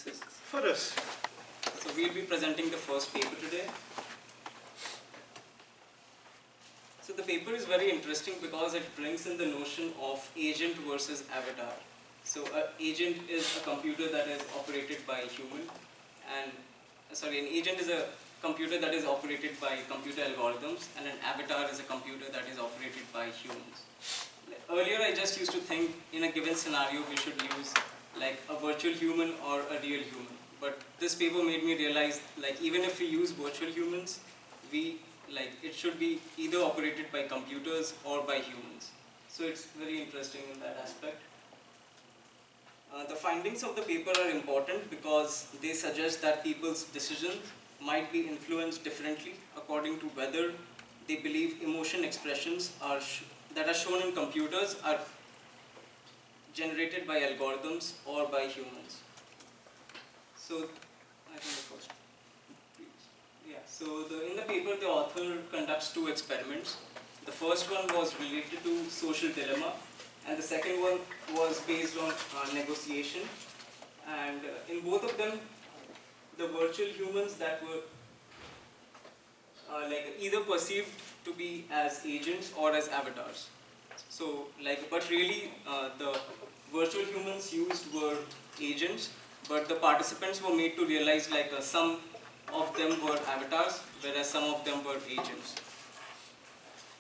for us. So we'll be presenting the first paper today. So the paper is very interesting because it brings in the notion of agent versus avatar. So an agent is a computer that is operated by a human, and an agent is a computer that is operated by computer algorithms, and an avatar is a computer that is operated by humans. Earlier I just used to think in a given scenario we should use like a virtual human or a real human. But this paper made me realize like even if we use virtual humans, it should be either operated by computers or by humans. So it's very interesting in that aspect. The findings of the paper are important because they suggest that people's decisions might be influenced differently according to whether they believe emotion expressions that are shown in computers are generated by algorithms or by humans. So, I think the first. Yeah. So in the paper, the author conducts two experiments. The first one was related to social dilemma, and the second one was based on negotiation. And in both of them, the virtual humans that were either perceived to be as agents or as avatars. So but really the virtual humans used were agents, but the participants were made to realize some of them were avatars, whereas some of them were agents.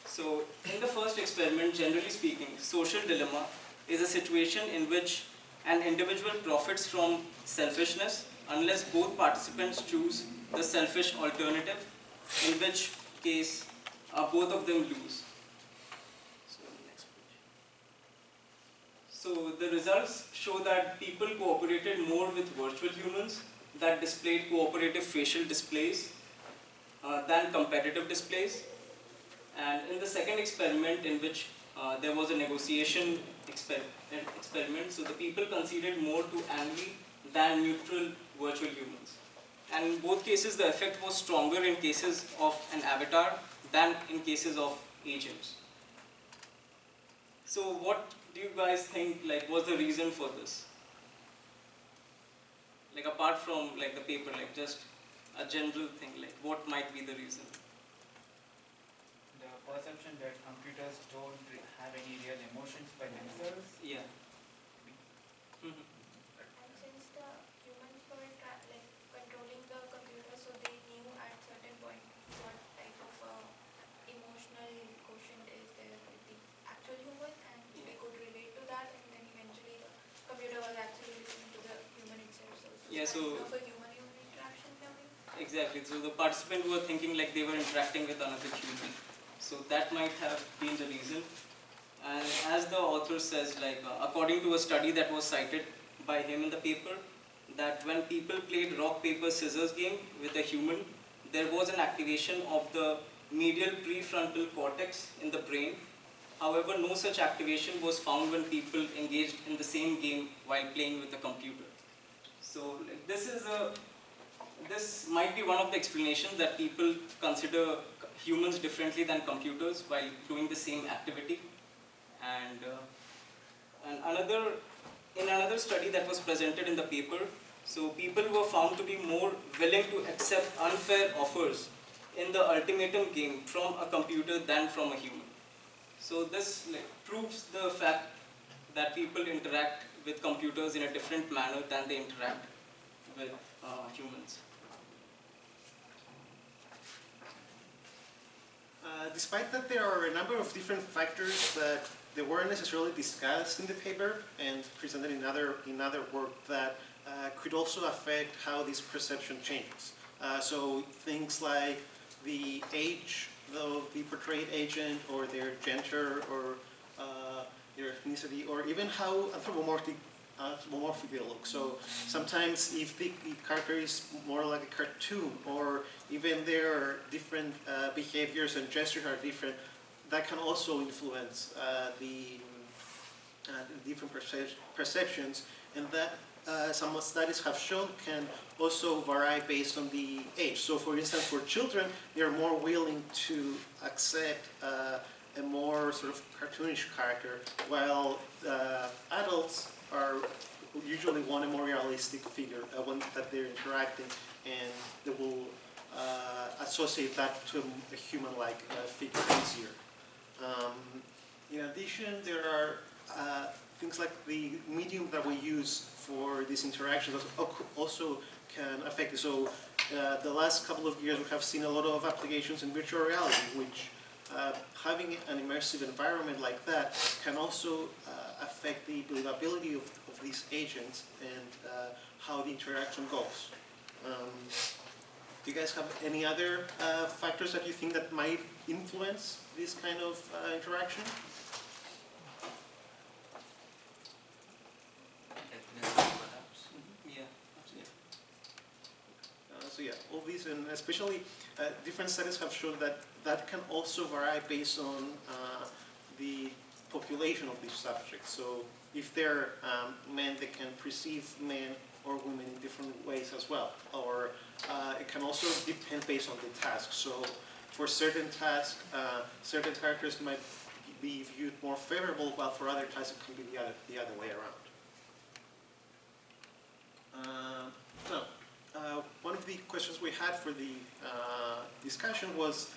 So in the first experiment, generally speaking, social dilemma is a situation in which an individual profits from selfishness unless both participants choose the selfish alternative, in which case both of them lose. So the results show that people cooperated more with virtual humans that displayed cooperative facial displays than competitive displays. And in the second experiment, in which there was a negotiation experiment, so the people conceded more to angry than neutral virtual humans. And in both cases, the effect was stronger in cases of an avatar than in cases of agents. So what do you guys think was the reason for this? Apart from the paper, just a general thing, what might be the reason? The perception that computers don't have any real emotions by themselves. Yeah. And since the humans were controlling the computer, so they knew at certain point what type of emotional quotient is there with the actual human, and they could relate to that, and then eventually the computer was actually listening to the human itself. So yeah, so of a human-human interaction coming. Exactly. So the participants were thinking they were interacting with another human. So that might have been the reason. And as the author says, according to a study that was cited by him in the paper, that when people played rock, paper, scissors game with a human, there was an activation of the medial prefrontal cortex in the brain. However, no such activation was found when people engaged in the same game while playing with a computer. So this might be one of the explanations that people consider humans differently than computers while doing the same activity. And in another study that was presented in the paper, so people were found to be more willing to accept unfair offers in the ultimatum game from a computer than from a human. So this proves the fact that people interact with computers in a different manner than they interact with humans. Despite that, there are a number of different factors that they weren't necessarily discussed in the paper and presented in other work that could also affect how this perception changes. So things like the age of the portrayed agent, or their gender, or their ethnicity, or even how anthropomorphic they look. So sometimes if the character is more like a cartoon, or even their different behaviors and gestures are different, that can also influence the different perceptions, and that some studies have shown can also vary based on the age. So for instance, for children, they are more willing to accept a more sort of cartoonish character, while adults are usually want a more realistic figure, one that they're interacting, and they will associate that to a human-like figure easier. In addition, there are things like the medium that we use for these interactions also can affect it. So the last couple of years we have seen a lot of applications in virtual reality, which having an immersive environment like that can also affect the believability of these agents and how the interaction goes. Do you guys have any other factors that you think that might influence this kind of interaction? Yeah, absolutely. So yeah, all these, and especially different studies have shown that that can also vary based on the population of these subjects. So if they're men, they can perceive men or women in different ways as well. Or it can also depend based on the task. So for certain tasks, certain characters might be viewed more favorable, while for other tasks it can be the other way around. One of the questions we had for the discussion was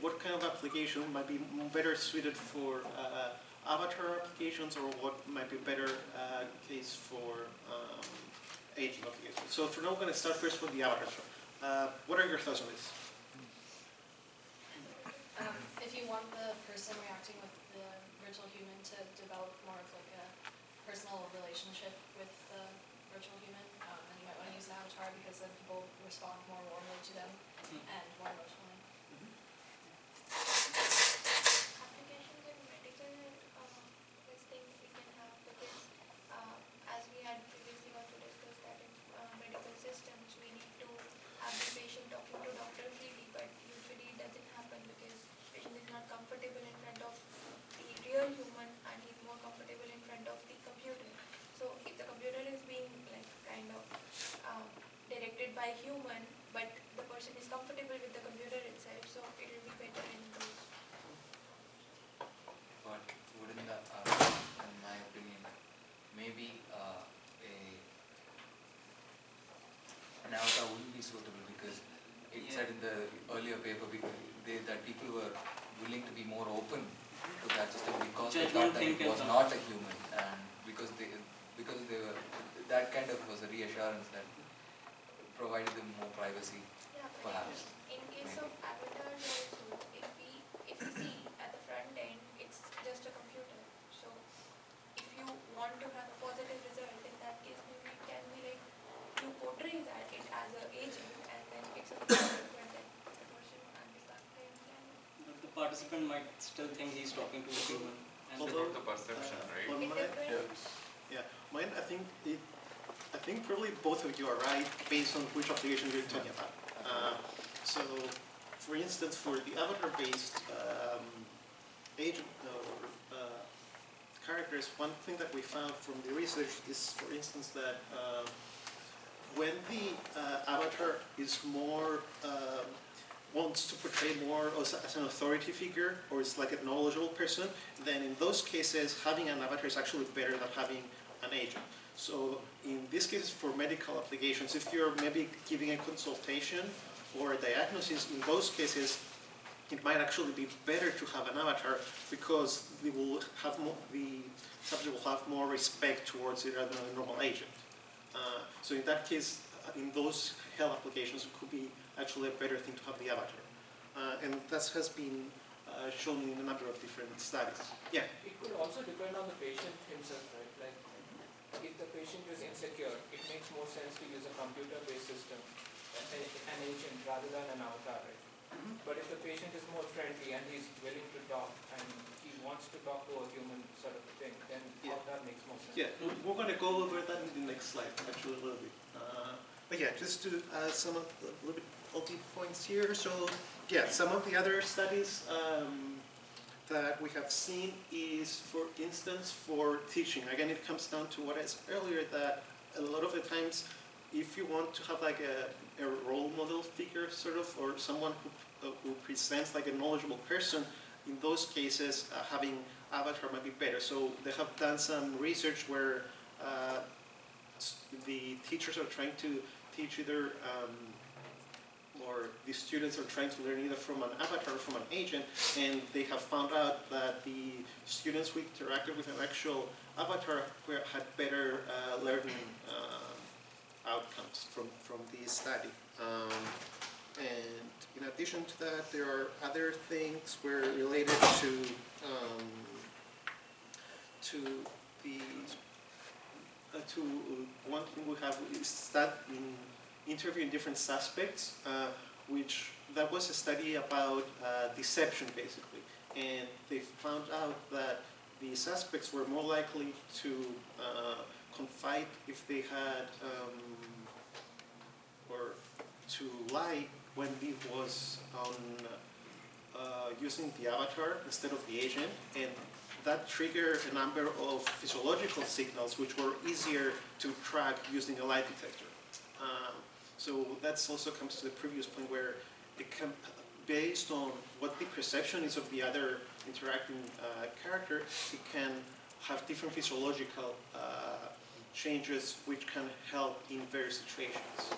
what kind of application might be better suited for avatar applications, or what might be better case for agent applications. So for now, we're going to start first with the avatar. What are your thoughts on this? If you want the person reacting with the virtual human to develop more of like a personal relationship with the virtual human, then you might want to use an avatar, because then people respond more warmly to them and more emotionally. Applications in medical is things we can have, because as we had previously also discussed that in medical systems we need to have the patient talking to doctor freely, but usually it doesn't happen because patient is not comfortable in front of the real human and he's more comfortable in front of the computer. So if the computer is being like kind of directed by human, but the person is comfortable with the computer itself, so it will be better in those. But wouldn't that, in my opinion, maybe an avatar wouldn't be suitable, because it said in the earlier paper that people were willing to be more open to that system because they thought that it was not a human, and because they were, that kind of was a reassurance that provided them more privacy, Yeah, perhaps. in case of avatars also, if we see at the front end, it's just a computer. So if you want to have a positive result, in that case maybe it can be like you portray that it as an agent, and then it's a computer, but then the person at the back end can. But the participant might still think he's talking to a human. And About the perception, right? On It mine, depends. mine, I think probably both of you are right based on which application you're talking about. So, for instance, for the avatar-based agent characters, one thing that we found from the research is, for instance, that when the avatar is more wants to portray more as an authority figure, or is like a knowledgeable person, then in those cases having an avatar is actually better than having an agent. So in these cases for medical applications, if you're maybe giving a consultation or a diagnosis, in those cases it might actually be better to have an avatar, because they will have more, the subject will have more respect towards it rather than a normal agent. So in that case, in those health applications, it could be actually a better thing to have the avatar. And that has been shown in a number of different studies. Yeah? It could also depend on the patient himself, right? Like, if the patient is insecure, it makes more sense to use a computer-based system, an agent, rather than an avatar, right? But if the patient is more friendly and he's willing to talk and he wants to talk to a human sort of a thing, then avatar makes more sense. Yeah, we're going to go over that in the next slide, actually, a little bit. But yeah, just to some of the little bit of the points here. So yeah, some of the other studies that we have seen is, for instance, for teaching. Again, it comes down to what I said earlier, that a lot of the times, if you want to have like a role model figure, sort of, or someone who presents like a knowledgeable person, in those cases, having avatar might be better. So they have done some research where the teachers are trying to teach either, or the students are trying to learn either from an avatar or from an agent, and they have found out that the students who interacted with an actual avatar had better learning outcomes from the study. And in addition to that, there are other things where related to the to one thing we have is that in interviewing different suspects, which that was a study about deception basically, and they found out that the suspects were more likely to confide if they had or to lie when it was on using the avatar instead of the agent, and that triggered a number of physiological signals which were easier to track using a lie detector. So that's also comes to the previous point where it can, based on what the perception is of the other interacting character, it can have different physiological changes which can help in various situations.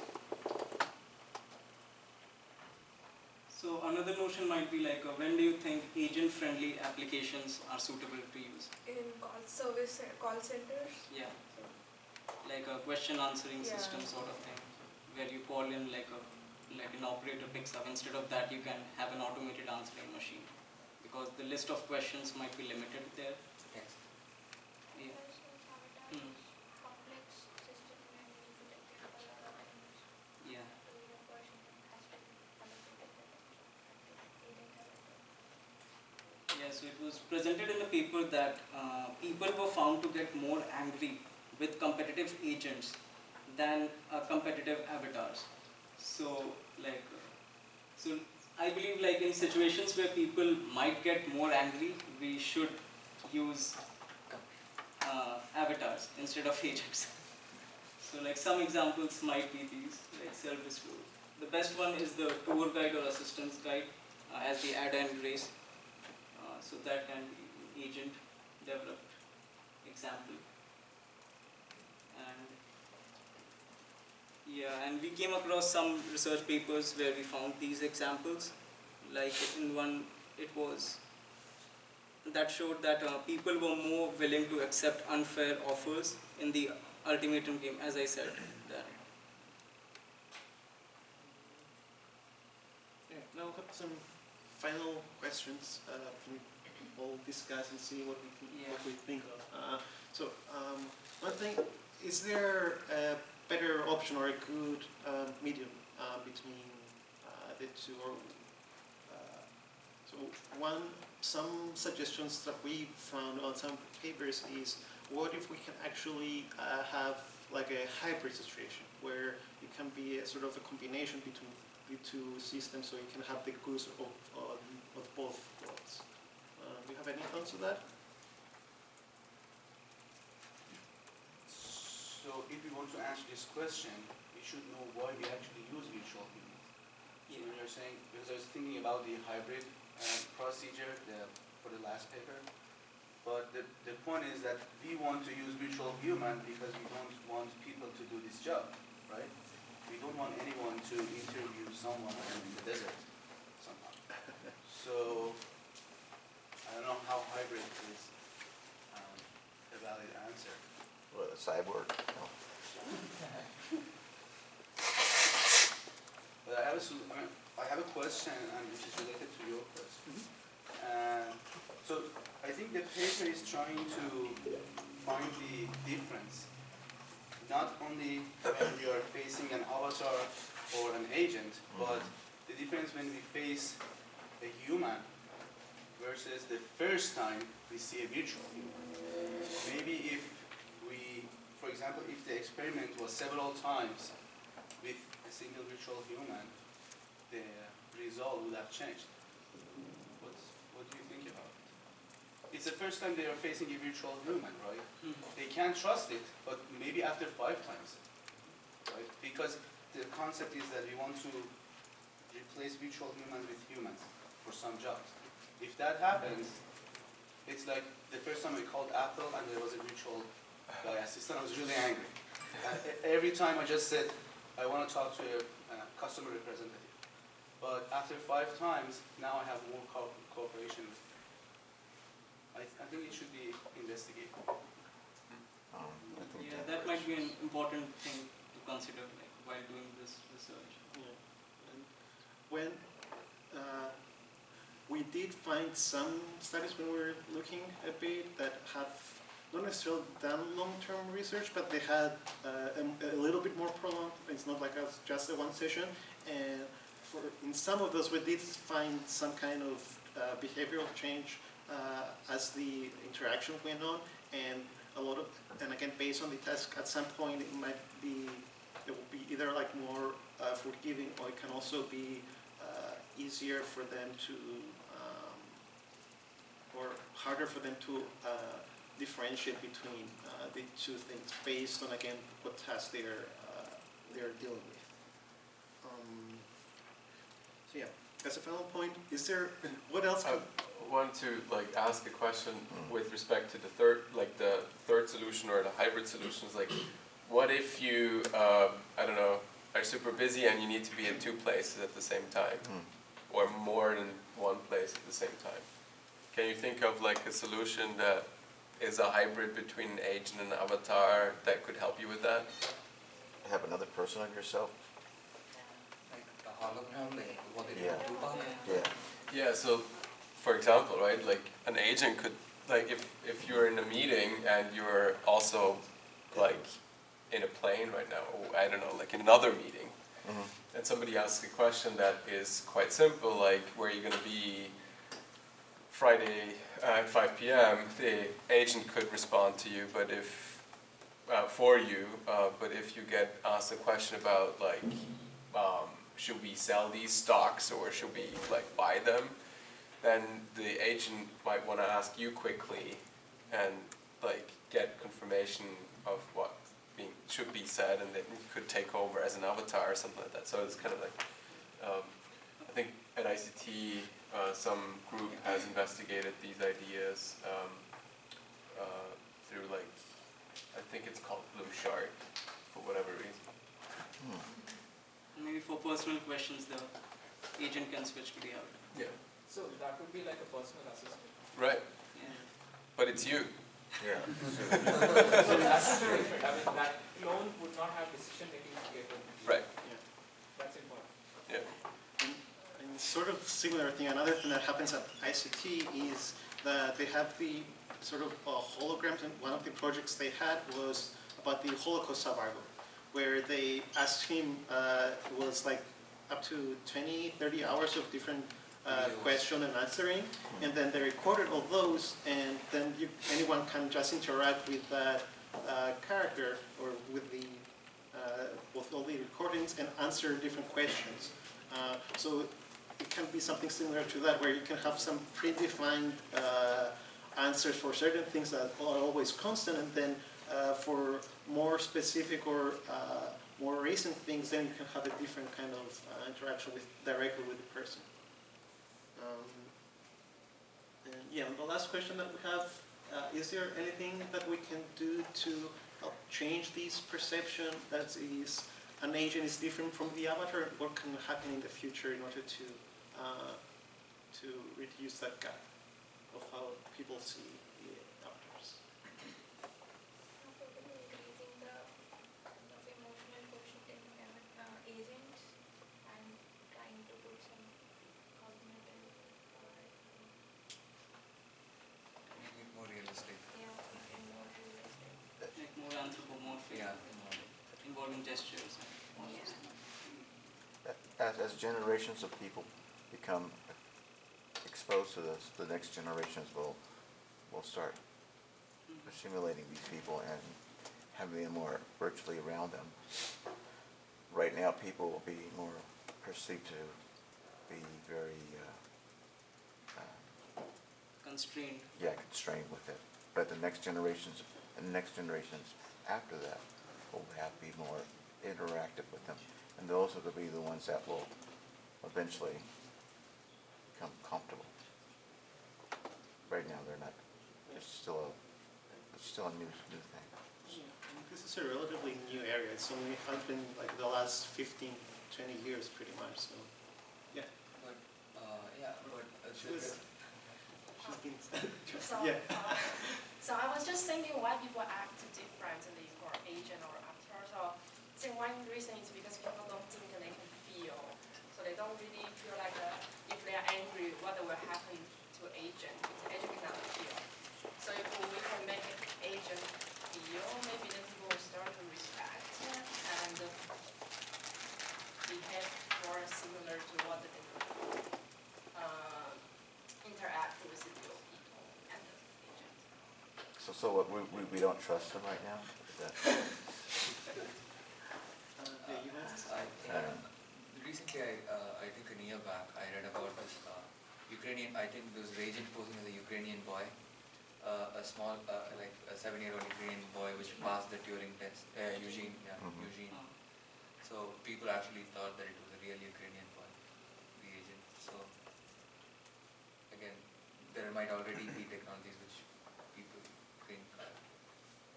So another notion might be like, when do you think agent-friendly applications are suitable to use? In call centers. Yeah, like a question answering Yeah. system sort of thing, where you call in like an operator picks up. Instead of that, you can have an automated answering machine, because the list of questions might be limited there. Yes. Yeah. Hmm. Complex system and you need to detect a lot of things. Yeah. So your person has to allocate the data. Yeah, so it was presented in the paper that people were found to get more angry with competitive agents than competitive avatars. So, so I believe like in situations where people might get more angry, we should use avatars instead of agents. So like some examples might be these, like self-disclosure. The best one is the tour guide or assistance guide as the Ada and Grace. So that can be agent developed example. And yeah, and we came across some research papers where we found these examples. Like in one, it was that showed that people were more willing to accept unfair offers in the ultimatum game, as I said. That. Yeah, now we'll have some final questions. We'll discuss and see what we think of. One thing, is there a better option or a good medium between the two? Or some suggestions that we found on some papers is, what if we can actually have like a hybrid situation where it can be a sort of a combination between the two systems, so you can have the goods of both worlds. Do you have any thoughts on that? So if we want to answer this question, we should know why we actually use virtual humans. So when you're saying, because I was thinking about the hybrid procedure for the last paper, but the point is that we want to use virtual human because we don't want people to do this job, right? We don't want anyone to interview someone in the desert somehow. So I don't know how hybrid is a valid answer. Well, a cyborg. No. But I have a question, which is related to your question. So I think the paper is trying to find the difference, not only when we are facing an avatar or an agent, but the difference when we face a human versus the first time we see a virtual human. Maybe if we, for example, if the experiment was several times with a single virtual human, the result would have changed. What do you think about it? It's the first time they are facing a virtual human, right? They can't trust it, but maybe after 5 times, right? Because the concept is that we want to replace virtual humans with humans for some jobs. If that happens, it's like the first time I called Apple and there was a virtual guy assistant, I was really angry. every time I just said, I want to talk to a customer representative. But after 5 times, now I have more cooperation. I think it should be investigated. I think Yeah, that might be an important thing to consider, like, while doing this research. Yeah. And when we did find some studies when we were looking a bit that have not necessarily done long-term research, but they had a little bit more prolonged. It's not like just a one session. And in some of those, we did find some kind of behavioral change as the interaction went on, and and again, based on the task, at some point it will be either like more forgiving, or it can also be easier for them to, or harder for them to differentiate between the two things based on, again, what task they're dealing with. So yeah, as a final point, is there, what else? I want to ask a question with respect to the third solution or the hybrid solutions. Like, what if you, I don't know, are super busy and you need to be in 2 places at the same time, or more than 1 place at the same time? Can you think of like a solution that is a hybrid between an agent and an avatar that could help you with that? Have another person of yourself. Like a hologram, like what they do Yeah. in Tupac. Yeah. Yeah, so for example, right, like an agent could, like if you're in a meeting and you're also like in a plane right now, or I don't know, like in another meeting, and somebody asks a question that is quite simple, like where are you going to be Friday at 5 p.m., the agent could respond to you, but if, for you, but if you get asked a question about like, should we sell these stocks or should we like buy them, then the agent might want to ask you quickly and like get confirmation of what should be said, and then you could take over as an avatar or something like that. So it's kind of like, I think at ICT, some group has investigated these ideas through like, I think it's called Blue Shark, for whatever reason. Maybe for personal questions, the agent can switch to the avatar. Yeah. So that would be like a personal assistant. Right. Yeah. But it's you. Yeah. So that's different. I mean, that clone would not have decision-making capability. Right. That's important. Yeah. And sort of similar thing, another thing that happens at ICT is that they have the sort of holograms, and one of the projects they had was about the Holocaust survivor, where they asked him, it was like up to 20, 30 hours of different question and answering, and then they recorded all those, and then anyone can just interact with that character or with the with all the recordings and answer different questions. So it can be something similar to that, where you can have some predefined answers for certain things that are always constant, and then for more specific or more recent things, then you can have a different kind of interaction directly with the person. And yeah, the last question that we have, is there anything that we can do to help change this perception that is an agent is different from the avatar? What can happen in the future in order to reduce that gap of how people see the avatars? Probably increasing the emotional quotient in agent and trying to put some cognitive Make it more realistic. and more realistic. Like more anthropomorphic, Yeah. involving gestures. As generations of people become exposed to this, the next generations will start assimilating these people and having them more virtually around them. Right now, people will be more perceived to be very Constrained. constrained with it. But the next generations and the next generations after that will have to be more interactive with them, and those will be the ones that will eventually become comfortable. Right now, they're not. It's still a new thing. Yeah, and this this is a relatively new area. It's only been like the last 15, 20 years pretty much, so yeah. But, She's been, So, yeah. so I was just thinking why people act differently for agent or avatar. So I think one reason is because people don't think they can feel. So they don't really feel like if they are angry, what will happen to agent. Agent cannot feel. So if we can make agent feel, maybe then people will start to respect and behave more similar to what they interact with the real people and the agent. So what, we don't trust them right now? Is that, Yeah, you want to say? Recently, I think a year back, I read about this Ukrainian, I think there was an agent posing as a Ukrainian boy, a small, like a 7-year-old Ukrainian boy which passed the Turing test, Eugene. So people actually thought that it was a real Ukrainian boy, the agent. So again, there might already be technologies which people think are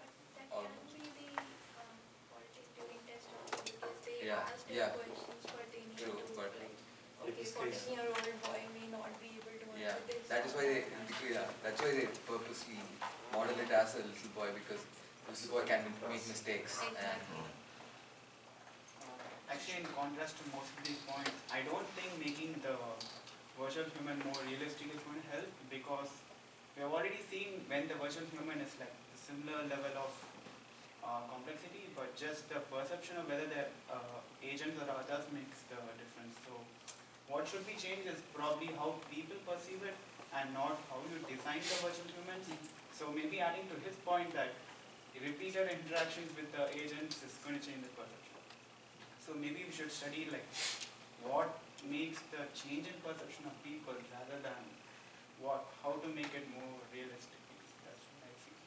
But that almost. can be the politics during test also because they Yeah, asked yeah. questions but they need True, to but like, in okay, this case- 14-year-old boy may not be able to Yeah, answer this. that is why that's why they purposely model it as a little boy, because little boy can make mistakes. And Exactly. Actually, in contrast to most of these points, I don't think making the virtual human more realistic is going to help, because we have already seen when the virtual human is like a similar level of complexity, but just the perception of whether the agents or others makes the difference. So what should be changed is probably how people perceive it and not how you design the virtual humans. So maybe adding to his point that repeated interactions with the agents is going to change the perception. So maybe we should study like what makes the change in perception of people rather than how to make it more realistic. That's what I feel.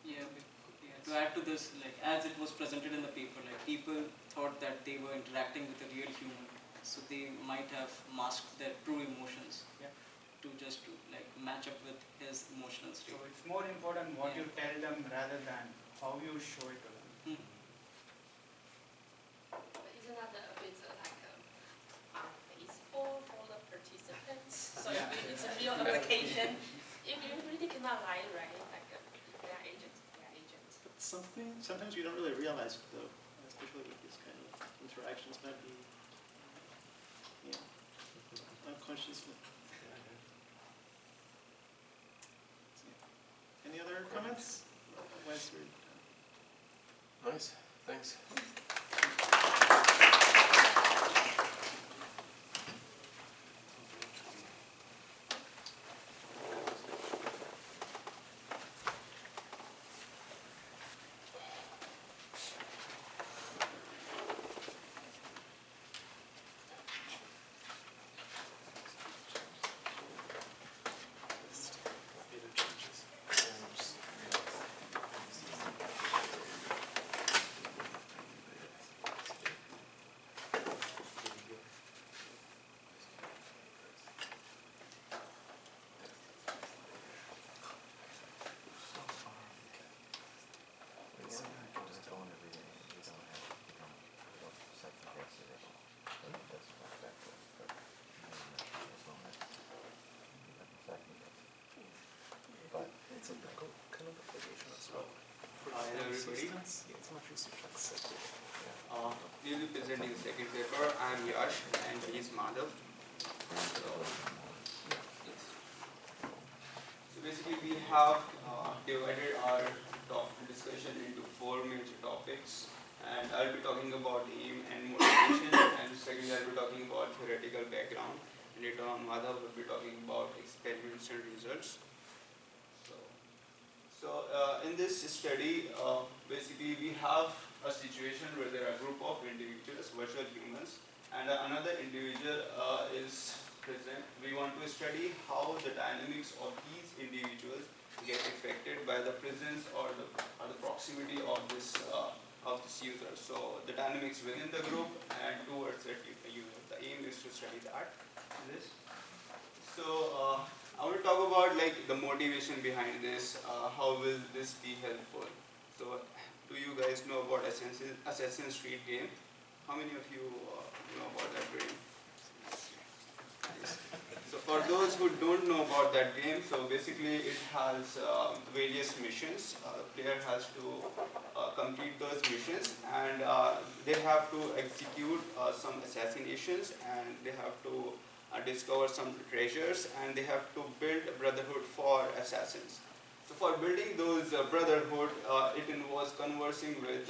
Yeah, to add to this, like as it was presented in the paper, like people thought that they were interacting with a real human, so they might have masked their true emotions to just to like match up with his emotional state. So it's more important what you tell them rather than how you show it to them. But isn't that a bit like unfaithful for the participants? So if it's a real application, if you really cannot lie, right? Like they are agents, they are agents. But sometimes you don't really realize it though, especially with these kind of interactions, maybe, unconsciously. Any other comments? Otherwise, we're done. Nice, thanks. Hello everybody. We will be presenting the second paper. I am Yash and he is Madhav. So basically we have divided our discussion into 4 major topics, and I'll be talking about aim and motivation, and secondly I'll be talking about theoretical background, and later on Madhav will be talking about experiments and results. So in this study, basically we have a situation where there are a group of individuals, virtual humans, and another individual is present. We want to study how the dynamics of these individuals get affected by the presence or the proximity of this user. So the dynamics within the group and towards the user. The aim is to study that. So I will talk about like the motivation behind this. How will this be helpful? So, do you guys know about Assassin's Creed game? How many of you know about that game? Nice. So for those who don't know about that game, so basically it has various missions. Player has to complete those missions, and they have to execute some assassinations, and they have to discover some treasures, and they have to build a brotherhood for assassins. So for building those brotherhood, it involves conversing with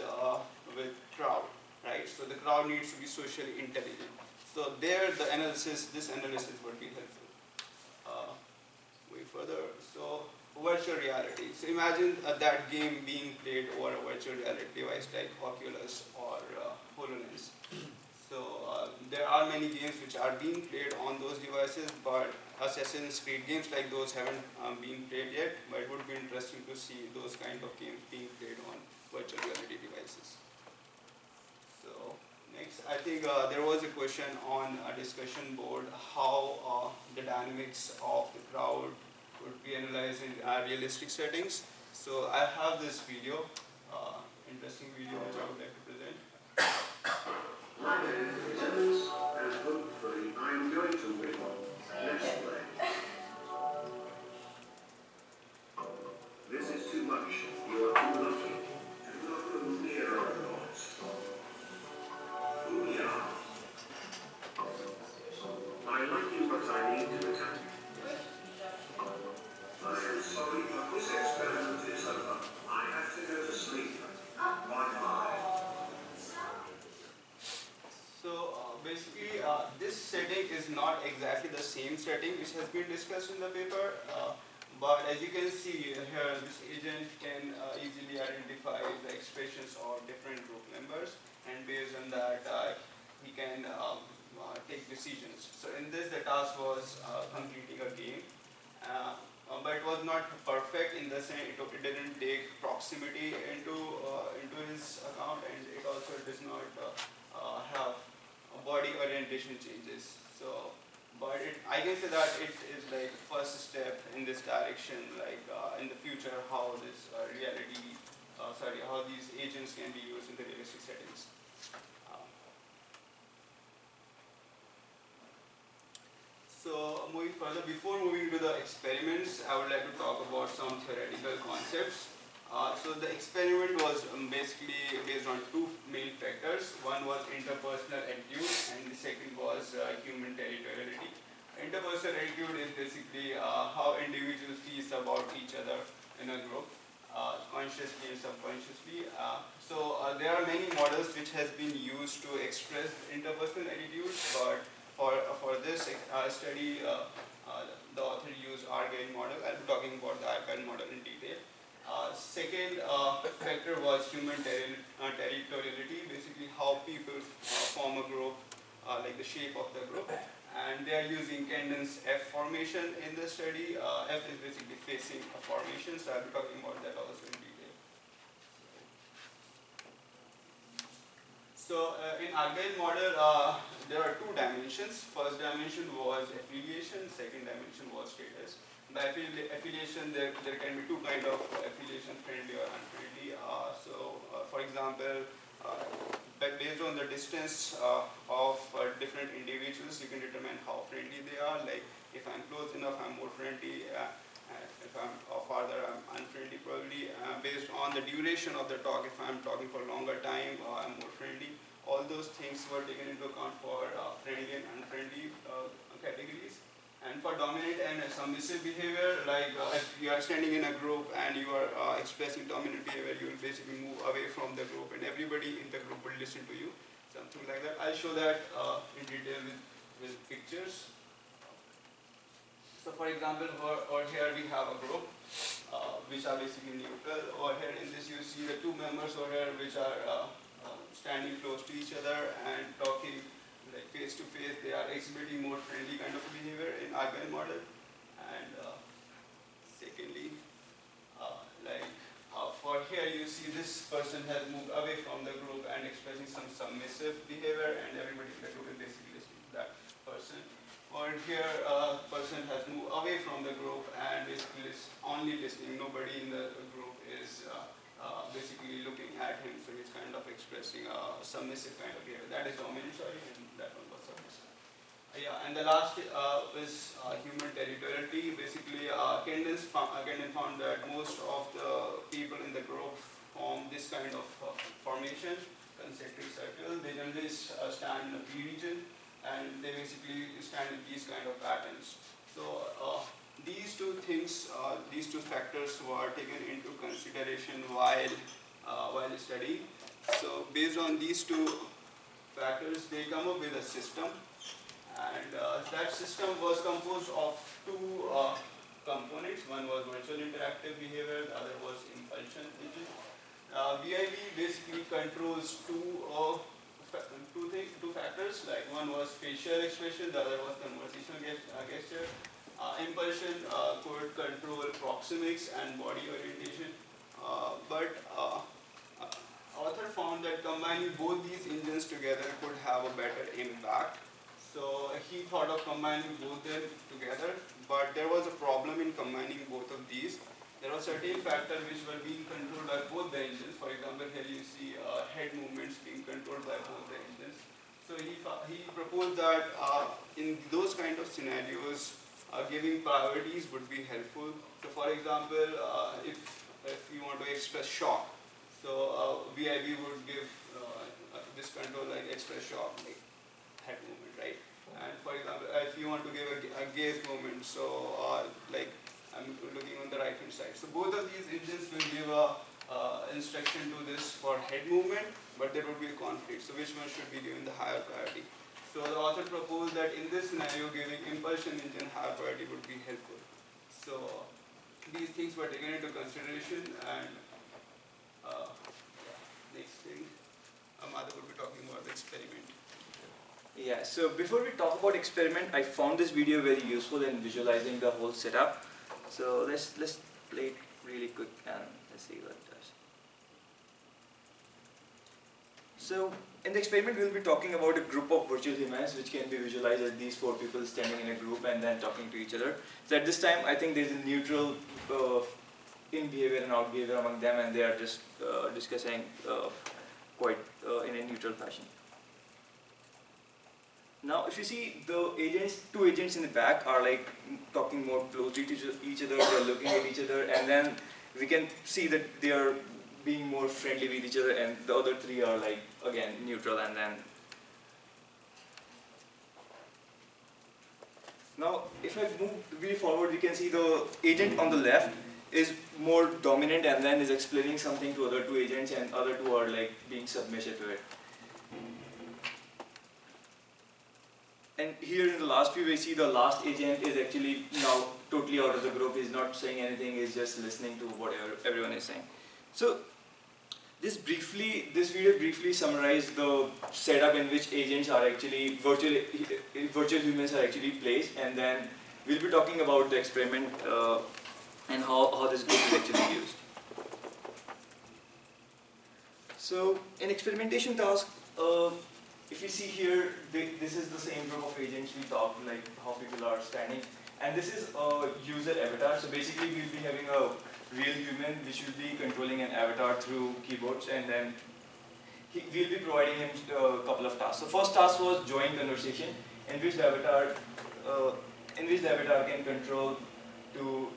crowd, right? So the crowd needs to be socially intelligent. So there, this analysis would be helpful. Going further, so virtual reality. So imagine that game being played over a virtual reality device like Oculus or HoloLens. So there are many games which are being played on those devices, but Assassin's Creed games like those haven't been played yet, but it would be interesting to see those kind of games being played on virtual reality devices. So next, I think there was a question on a discussion board how the dynamics of the crowd would be analyzed in realistic settings. So I have this video, interesting video which I would like to present. My name is Evans, and hopefully I'm going to win. Let's play. This is too much. You are too lucky. Do not move near our gods. Booyah. I like you, but I need to attack. I am sorry, but this experiment is over. I have to go to sleep. Bye-bye. So basically, this setting is not exactly the same setting which has been discussed in the paper, but as you can see here, this agent can easily identify the expressions of different group members, and based on that, he can take decisions. So in this, the task was completing a game, but it was not perfect in the sense it didn't take proximity into his account, and it also does not have body orientation changes. So, but I can say that it is like first step in this direction, like in the future how this how these agents can be used in the realistic settings. So moving further, before moving to the experiments, I would like to talk about some theoretical concepts. So the experiment was basically based on two main factors. One was interpersonal attitude, and the second was human territoriality. Interpersonal attitude is basically how individuals feel about each other in a group, consciously and subconsciously. So there are many models which has been used to express interpersonal attitudes, but for this study, the author used Argyle model. I'll be talking about the Argyle model in detail. Second factor was human territoriality, basically how people form a group, like the shape of the group. And they are using cadence F formation in the study. F is basically facing a formation, so I'll be talking about that also in detail. So in Argyle model, there are two dimensions. First dimension was affiliation, second dimension was status. By affiliation, there can be two kinds of affiliation, friendly or unfriendly. For example, based on the distance of different individuals, you can determine how friendly they are. Like if I'm close enough, I'm more friendly. If I'm farther, I'm unfriendly probably. Based on the duration of the talk, if I'm talking for a longer time, I'm more friendly. All those things were taken into account for friendly and unfriendly categories. And for dominant and submissive behavior, like if you are standing in a group and you are expressing dominant behavior, you will basically move away from the group and everybody in the group will listen to you, something like that. I'll show that in detail with pictures. So for example, or here we have a group which are basically neutral. Or here in this you see the two members over here which are standing close to each other and talking like face to face. They are exhibiting more friendly kind of behavior in Argyle model. And secondly, for here you see this person has moved away from the group and expressing some submissive behavior, and everybody in the group is basically listening to that person. Or here person has moved away from the group and basically is only listening. Nobody in the group is basically looking at him, so he's kind of expressing a submissive kind of behavior. That is dominant, sorry, and that one was submissive. Yeah, and the last is human territoriality. Basically, Kendon found that most of the people in the group form this kind of formation, concentric circle. They generally stand in a P region, and they basically stand in these kind of patterns. So these two things, these two factors were taken into consideration while studying. So based on these two factors, they come up with a system. And that system was composed of two components. One was virtual interactive behavior, the other was impulsion engine. VIB basically controls two factors, like one was facial expression, the other was conversational gesture. Impulsion could control proxemics and body orientation, but author found that combining both these engines together could have a better impact. So he thought of combining both them together, but there was a problem in combining both of these. There were certain factors which were being controlled by both the engines. For example, here you see head movements being controlled by both the engines. So he proposed that in those kind of scenarios, giving priorities would be helpful. So for example, if you want to express shock, so VIB would give this control like express shock, like head movement, right? And for example, if you want to give a gaze movement, so like I'm looking on the right hand side. So both of these engines will give a instruction to this for head movement, but there would be a conflict. So which one should be given the higher priority? So the author proposed that in this scenario, giving impulsion engine higher priority would be helpful. So these things were taken into consideration, and next thing, Madhav will be talking about the experiment. Yeah, so before we talk about experiment, I found this video very useful in visualizing the whole setup. So let's play it really quick and let's see what it does. So in the experiment, we'll be talking about a group of virtual humans, which can be visualized as these four people standing in a group and then talking to each other. So at this time, I think there's a neutral in behavior and out behavior among them, and they are just discussing quite in a neutral fashion. Now, if you see the agents, two agents in the back are like talking more closely to each other, they're looking at each other, and then we can see that they are being more friendly with each other, and the other three are like, again, neutral. And then now, if I move way forward, we can see the agent on the left is more dominant and then is explaining something to other two agents, and other two are like being submissive to it. And here in the last view, we see the last agent is actually now totally out of the group. He's not saying anything. He's just listening to whatever everyone is saying. So this video briefly summarized the setup in which agents are actually virtual humans are actually placed, and then we'll be talking about the experiment and how this group is actually used. So in experimentation task, if you see here, this is the same group of agents we talked, like how people are standing. And this is a user avatar. So basically we'll be having a real human which will be controlling an avatar through keyboards, and then we'll be providing him a couple of tasks. So first task was join conversation, in which the avatar can control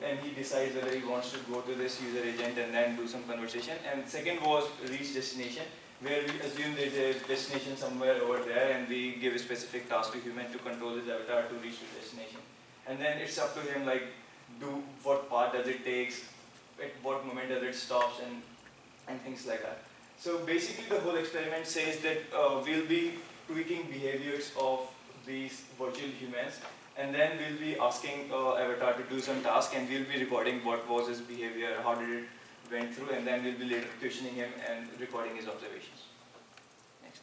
and he decides whether he wants to go to this user agent and then do some conversation. And second was reach destination, where we assume there's a destination somewhere over there, and we give a specific task to human to control his avatar to reach the destination. And then it's up to him, like, what path does it take, at what moment does it stop, and things like that. So basically the whole experiment says that we'll be tweaking behaviors of these virtual humans, and then we'll be asking avatar to do some task, and we'll be recording what was his behavior, how did it went through, and then we'll be later questioning him and recording his observations. Next.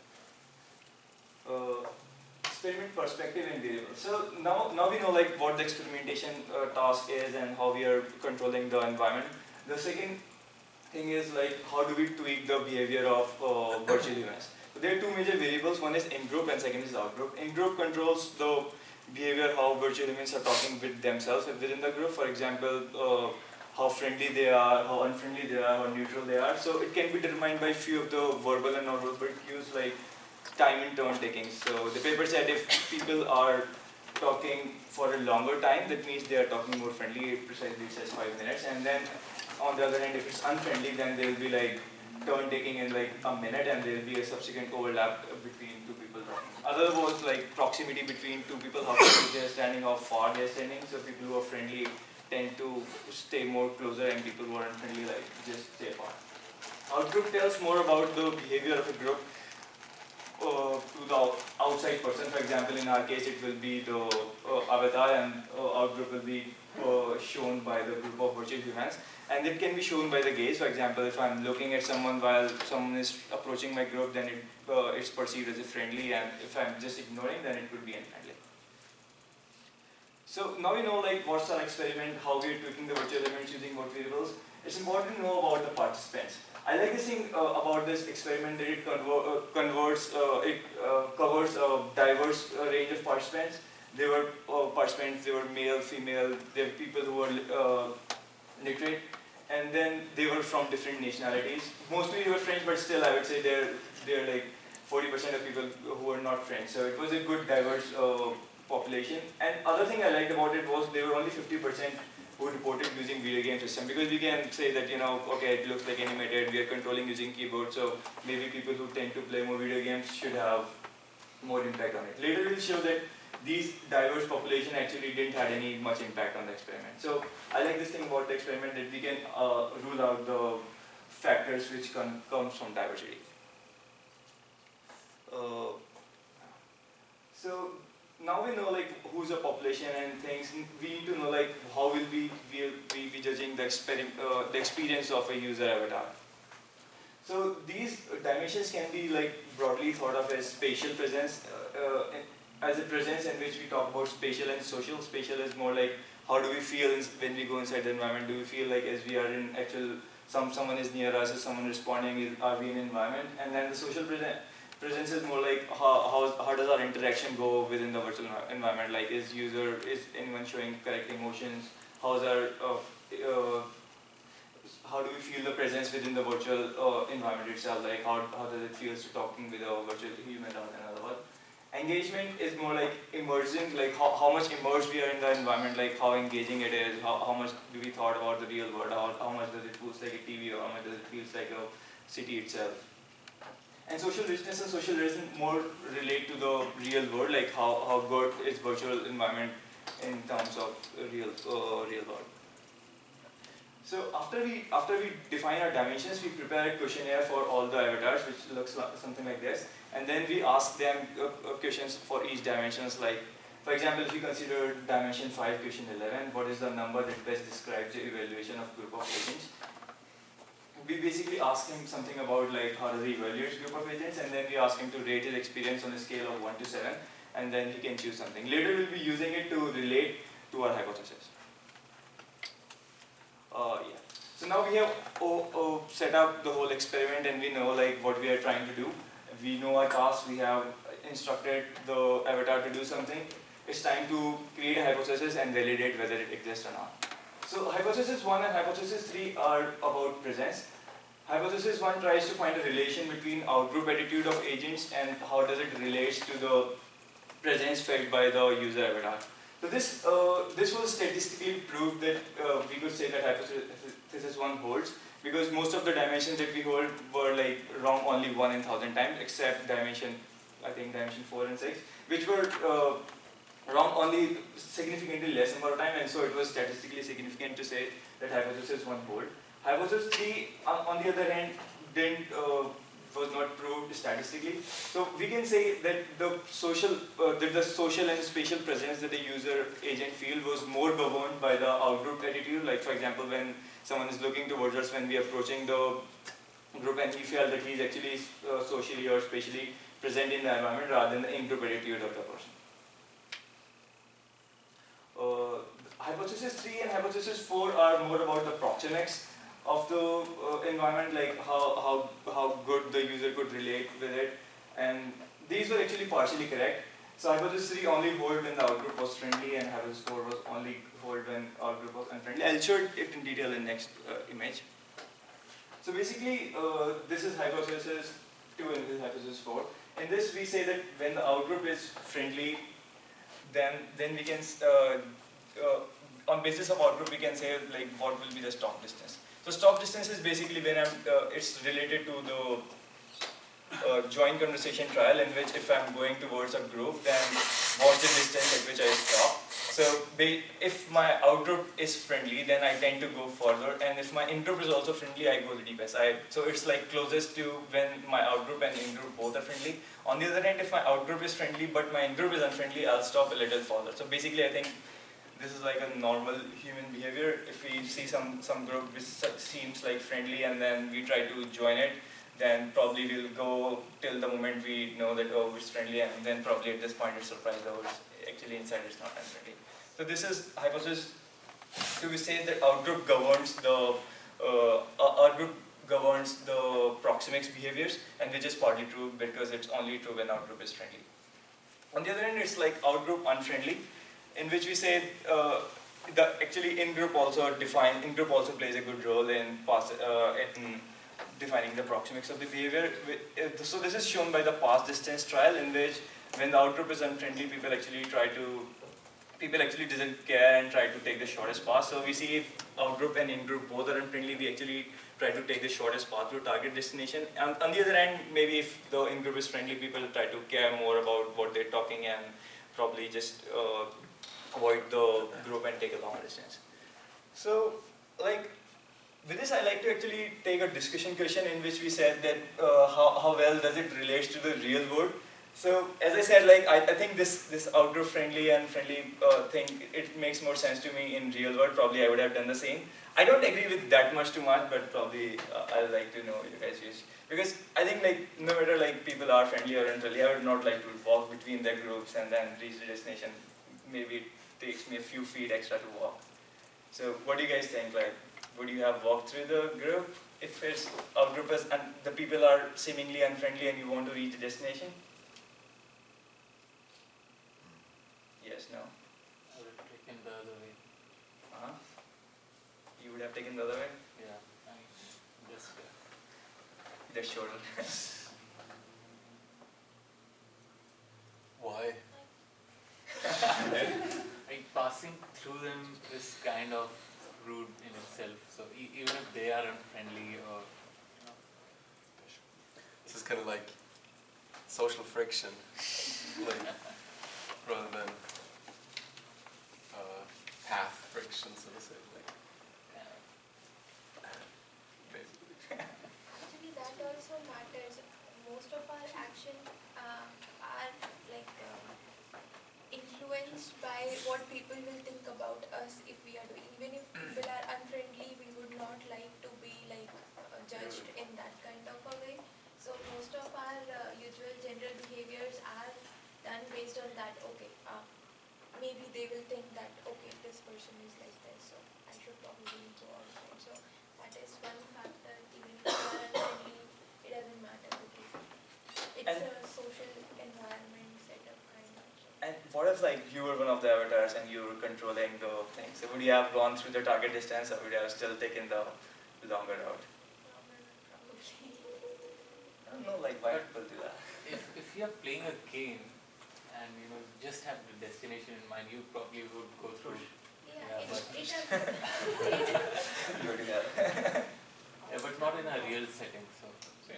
Experiment perspective and variables. So now we know like what the experimentation task is and how we are controlling the environment. The second thing is like how do we tweak the behavior of virtual humans. So there are two major variables. One is in-group and second is out-group. In-group controls the behavior how virtual humans are talking with themselves within the group. For example, how friendly they are, how unfriendly they are, how neutral they are. So it can be determined by few of the verbal and non-verbal cues like time and turn taking. So the paper said if people are talking for a longer time, that means they are talking more friendly. It precisely says 5 minutes. And then on the other hand, if it's unfriendly, then there will be like turn taking in like a minute, and there will be a subsequent overlap between two people talking. Other was like proximity between two people, how close they are standing, how far they are standing. So people who are friendly tend to stay more closer, and people who are unfriendly like just stay apart. Outgroup tells more about the behavior of a group to the outside person. For example, in our case, it will be the avatar, and outgroup will be shown by the group of virtual humans. And it can be shown by the gaze. For example, if I'm looking at someone while someone is approaching my group, then it's perceived as a friendly, and if I'm just ignoring, then it could be unfriendly. So now we know like what's our experiment, how we're tweaking the virtual elements using what variables. It's important to know about the participants. I like this thing about this experiment that it covers a diverse range of participants. There were participants, they were male, female, there were people who were literate, and then they were from different nationalities. Mostly they were French, but still I would say they're like 40% of people who were not French. So it was a good diverse population. And other thing I liked about it was there were only 50% who reported using video game system, because we can say that, you know, okay, it looks like animated, we are controlling using keyboard, so maybe people who tend to play more video games should have more impact on it. Later we'll show that these diverse population actually didn't have any much impact on the experiment. So I like this thing about the experiment that we can rule out the factors which comes from diversity. So now we know like who's a population and things. We need to know like how will we be judging the experience of a user avatar. So these dimensions can be like broadly thought of as spatial presence, as a presence in which we talk about spatial and social. Spatial is more like how do we feel when we go inside the environment. Do we feel like as we are in actual, someone is near us, is someone responding, are we in an environment? And then the social presence is more like how does our interaction go within the virtual environment, like is anyone showing correct emotions, how's our how do we feel the presence within the virtual environment itself, like how does it feel to talking with a virtual human or another one. Engagement is more like immersion, like how much immersed we are in the environment, like how engaging it is, how much do we thought about the real world, how much does it feel like a TV, or how much does it feel like a city itself. And social richness and social realism more relate to the real world, like how good is virtual environment in terms of real world. So after we define our dimensions, we prepare a questionnaire for all the avatars, which looks like something like this, and then we ask them questions for each dimensions. Like, for example, if you consider dimension 5, question 11, what is the number that best describes the evaluation of group of agents? We basically ask him something about like how does he evaluate group of agents, and then we ask him to rate his experience on a scale of 1 to 7, and then he can choose something. Later we'll be using it to relate to our hypothesis. Yeah. So now we have set up the whole experiment, and we know like what we are trying to do. We know our task, we have instructed the avatar to do something. It's time to create a hypothesis and validate whether it exists or not. So hypothesis 1 and hypothesis 3 are about presence. Hypothesis 1 tries to find a relation between outgroup attitude of agents and how does it relate to the presence felt by the user avatar. So this was statistically proved that we could say that hypothesis 1 holds, because most of the dimensions that we hold were like wrong only 1 in 1,000 times, except dimension 4 and 6, which were wrong only significantly less number of times, and so it was statistically significant to say that hypothesis 1 hold. Hypothesis 3, on the other hand, was not proved statistically. So we can say that the social and spatial presence that the user agent feel was more governed by the outgroup attitude. Like for example, when someone is looking towards us, when we are approaching the group, and he felt that he is actually socially or spatially present in the environment rather than the in-group attitude of the person. Hypothesis 3 and hypothesis 4 are more about the proxemics of the environment, like how good the user could relate with it, and these were actually partially correct. So hypothesis 3 only hold when the outgroup was friendly, and hypothesis 4 was only hold when outgroup was unfriendly. I'll show it in detail in next image. So basically, this is hypothesis 2 and this is hypothesis 4. In this, we say that when the outgroup is friendly, then we can, on basis of outgroup, we can say like what will be the stop distance. So stop distance is basically when it's related to the joint conversation trial, in which if I'm going towards a group, then what's the distance at which I stop. So if my outgroup is friendly, then I tend to go further, and if my in-group is also friendly, I go the deepest. So it's like closest to when my outgroup and in-group both are friendly. On the other hand, if my outgroup is friendly but my in-group is unfriendly, I'll stop a little further. So basically, I think this is like a normal human behavior. If we see some group which seems like friendly and then we try to join it, then probably we'll go till the moment we know that, oh, it's friendly, and then probably at this point it's surprised, oh, actually inside it's not unfriendly. So this is hypothesis. So we say that outgroup governs the proxemics behaviors, and which is partly true because it's only true when outgroup is friendly. On the other hand, it's like outgroup unfriendly, in which we say actually in-group also plays a good role in defining the proxemics of the behavior. So this is shown by the pass distance trial, in which when the outgroup is unfriendly, people actually doesn't care and try to take the shortest path. So we see if outgroup and in-group both are unfriendly, we actually try to take the shortest path to target destination. And on the other hand, maybe if the in-group is friendly, people try to care more about what they're talking and probably just avoid the group and take a longer distance. So like, with this, I like to actually take a discussion question in which we said that how well does it relate to the real world. So as I said, like I think this outgroup friendly and friendly thing, it makes more sense to me in real world. Probably I would have done the same. I don't agree with that much too much, but probably I'd like to know you guys' views. Because I think like no matter like people are friendly or unfriendly, I would not like to walk between their groups and then reach the destination. Maybe it takes me a few feet extra to walk. So what do you guys think? Like, would you have walked through the group if it's outgroup is and the people are seemingly unfriendly and you want to reach the destination? Yes, no? I would have taken the other way. You would have taken the other way? Yeah, I just That's short. Why? like passing through them is kind of rude in itself. So even if they are unfriendly or This is kind of like social friction, like rather than path friction, so to say. Like, maybe. Actually, that also matters. Most of our actions are like influenced by what people will think about us if we are doing. Even if people are unfriendly, we would not like to be like judged in that kind of a way. So most of our usual general behaviors are done based on that. Okay, maybe they will think that okay, this person is like this, so I should probably go outside. So that is one factor. Even if you are unfriendly, it doesn't matter because it's a social environment setup kind of. And what if like you were one of the avatars and you were controlling the thing? So would you have gone through the target distance, or would you have still taken the longer route? I don't know, like why people do that. if you are playing a game and you just have the destination in mind, you probably would go through. Yeah, but it has. You would do that. yeah, but not in a real setting. So Say,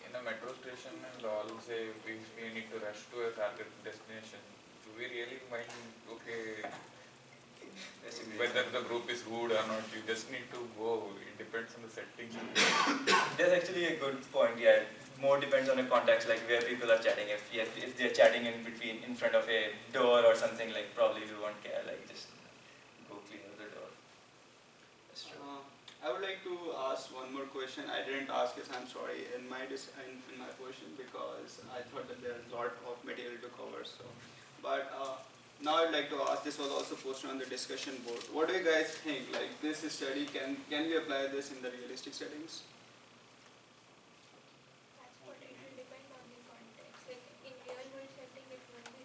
in a metro station and all, say we need to rush to a target destination. Do we really mind, okay, whether the group is rude or not? You just need to go. It depends on the setting. That's actually a good point. Yeah, more depends on the context, like where people are chatting. If they're chatting in front of a door or something, like probably we won't care. Like just go clean the door. That's true. I would like to ask one more question. I didn't ask it, I'm sorry, in my question because I thought that there's a lot of material to cover. So, but now I'd like to ask. This was also posted on the discussion board. What do you guys think? Like this study, can we apply this in the realistic settings? That's what it will depend on the context. Like in real world setting, it won't be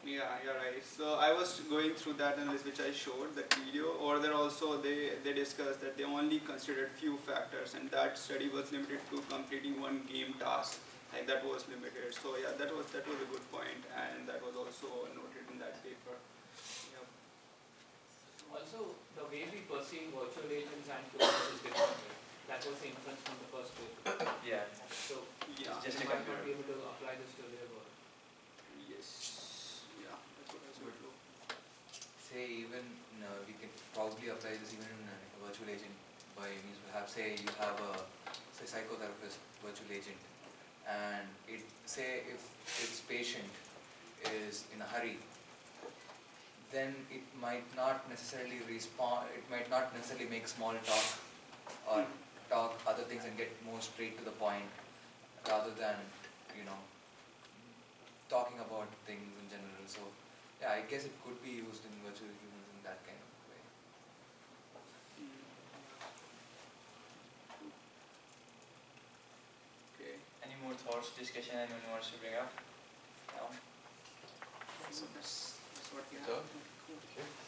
Yeah, right. So I was going through that analysis which I showed, that video. Over there also they discussed that they only considered few factors, and that study was limited to completing one game task. Like that was limited. So yeah, that was a good point, and that was also noted in that paper. Yep. Also, the way we perceive virtual agents and humans is different. That was the inference from the first paper. Yeah. So Yeah. Just you a might not be computer. able to apply this to real world. Yes. Yeah. That's what I was going to do. Say even we can probably apply this even in a virtual agent by means we have, say you have a psychotherapist virtual agent, and say if its patient is in a hurry, then it might not necessarily respond, it might not necessarily make small talk or talk other things and get more straight to the point rather than, talking about things in general. So yeah, I guess it could be used in virtual humans in that kind of way. Okay. Any more thoughts, discussion anyone wants to bring up? No? So that's what we So? have. Cool.